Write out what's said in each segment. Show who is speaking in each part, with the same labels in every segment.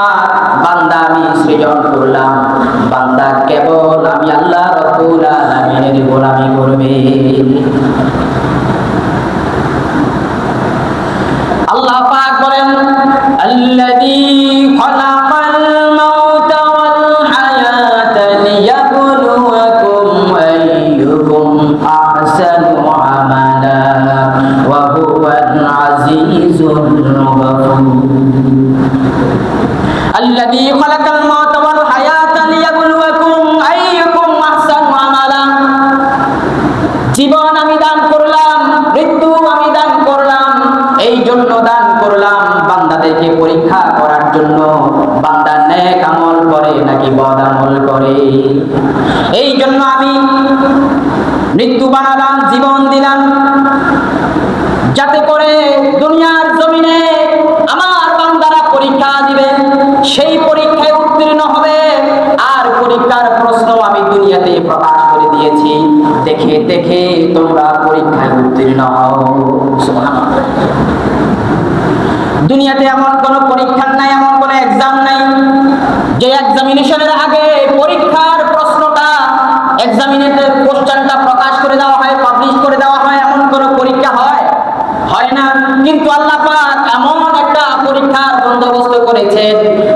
Speaker 1: পাক বান্দা আমি সৃজন করলাম, বান্দা কেবল আমি আল্লাহ রাব্বুল আলামিনের গোলামি করবে। আল্লাহ পাক বলেন আল্লাযী খালাকাল মাউতা ওয়াল হায়াতা লিয়াবলুয়াকুম আইয়ুকুম আহসানু আমালা ওয়া হুয়াল আজিজুল গফুর। আল্লাযী খালাকাল মাউতা ওয়াল হায়াতা লিয়াবলুয়াকুম আইয়ুকুম আহসানু আমালা। জীবন আমি দান করলাম, মৃত্যু আমি দান করলাম, এই জন্য দান করলাম বান্দাদেরকে পরীক্ষা করার জন্য, বান্দা নেক আমল করে নাকি বদ আমল করে। এই জন্য আমি মৃত্যু বানালাম, জীবন দিলাম, যাতে করে দুনিয়ার জমিনে আমার বান্দারা পরীক্ষা দিবে, সেই পরীক্ষায় উত্তীর্ণ হবে। আর পরীক্ষার প্রশ্ন আমি দুনিয়াতে প্রকাশ করে দিয়েছি, দেখে দেখে তোমরা পরীক্ষায় উত্তীর্ণ হও। সুবহানাল্লাহ। দুনিয়াতে এমন কোনো পরীক্ষা নাই, এমন কোনো এক্সাম নাই যে এক্সামিনেশনের আগে পরীক্ষার প্রশ্নটা, এক্সামিনেশনের কোশ্চেনটা প্রকাশ করে দেওয়া হয়, পাবলিশ করে দেওয়া হয়। এমন কোনো পরীক্ষা হয় না। কিন্তু আল্লাহ পাক এমন একটা পরীক্ষার বন্দোবস্ত করেছেন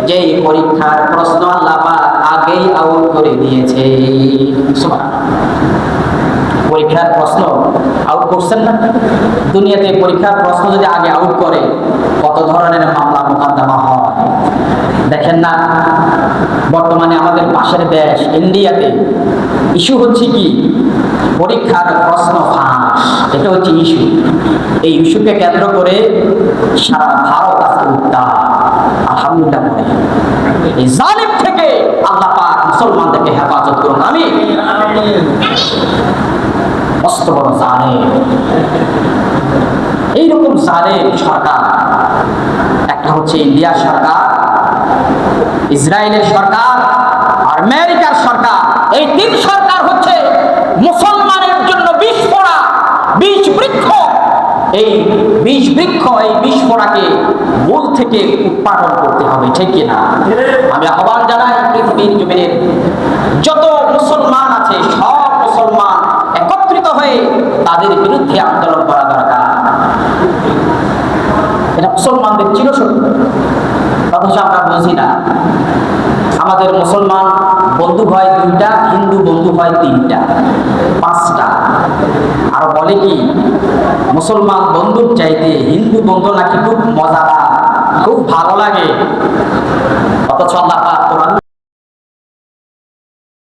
Speaker 1: যে পরীক্ষার প্রশ্ন আল্লাহ পাক আগেই আউট করে দিয়েছে। সুবহানাল্লাহ। পরীক্ষার প্রশ্ন আউট করছেন না? দুনিয়াতে পরীক্ষার প্রশ্ন যদি আগে আউট করে কত ধরনের মামলা মোকদ্দমা হয় দেখেন না। বর্তমানে আমাদের পাশের দেশ ইন্ডিয়াতে ইস্যু হচ্ছে কি, পরীক্ষার প্রশ্ন ফাঁস, এটা হচ্ছে ইস্যু। এই ইস্যুকে কেন্দ্র করে সারা ভারত আজকে উত্তাল। আলহামদুলিল্লাহ বলে এই জালিম থেকে আল্লাহ পাক মুসলমানদেরকে হেফাজত করুন। আমি মস্ত বড় জালেম, এইরকম জালেম সরকার, একটা হচ্ছে ইন্ডিয়ার সরকার, ইসরায়েলের সরকার আর আমেরিকার সরকার। এই তিন সরকার হচ্ছে মুসলমানের জন্য বিস্ফোরা, বীজ বৃক্ষ। এই বীজ বৃক্ষ, এই বিস্ফোরাকে মূল থেকে উৎপাদন করতে হবে, ঠিক কিনা? আমি আহ্বান জানাই পৃথিবীর জমিনের যত মুসলমান আছে সব মুসলমান একত্রিত হয়ে তাদের বিরুদ্ধে আন্দোলন করা দরকার। এটা মুসলমানদের চিরসত্য, অথচ আমরা বুঝি না। আমাদের মুসলমান বন্ধু হয় 2টা, হিন্দু বন্ধু হয় 3টা, 5টা। আর বলে কি মুসলমান বন্ধুর চাইতে হিন্দু বন্ধু নাকি খুব মজাদার, খুব ভালো লাগে। অথচ আল্লাহ পাক কোরআন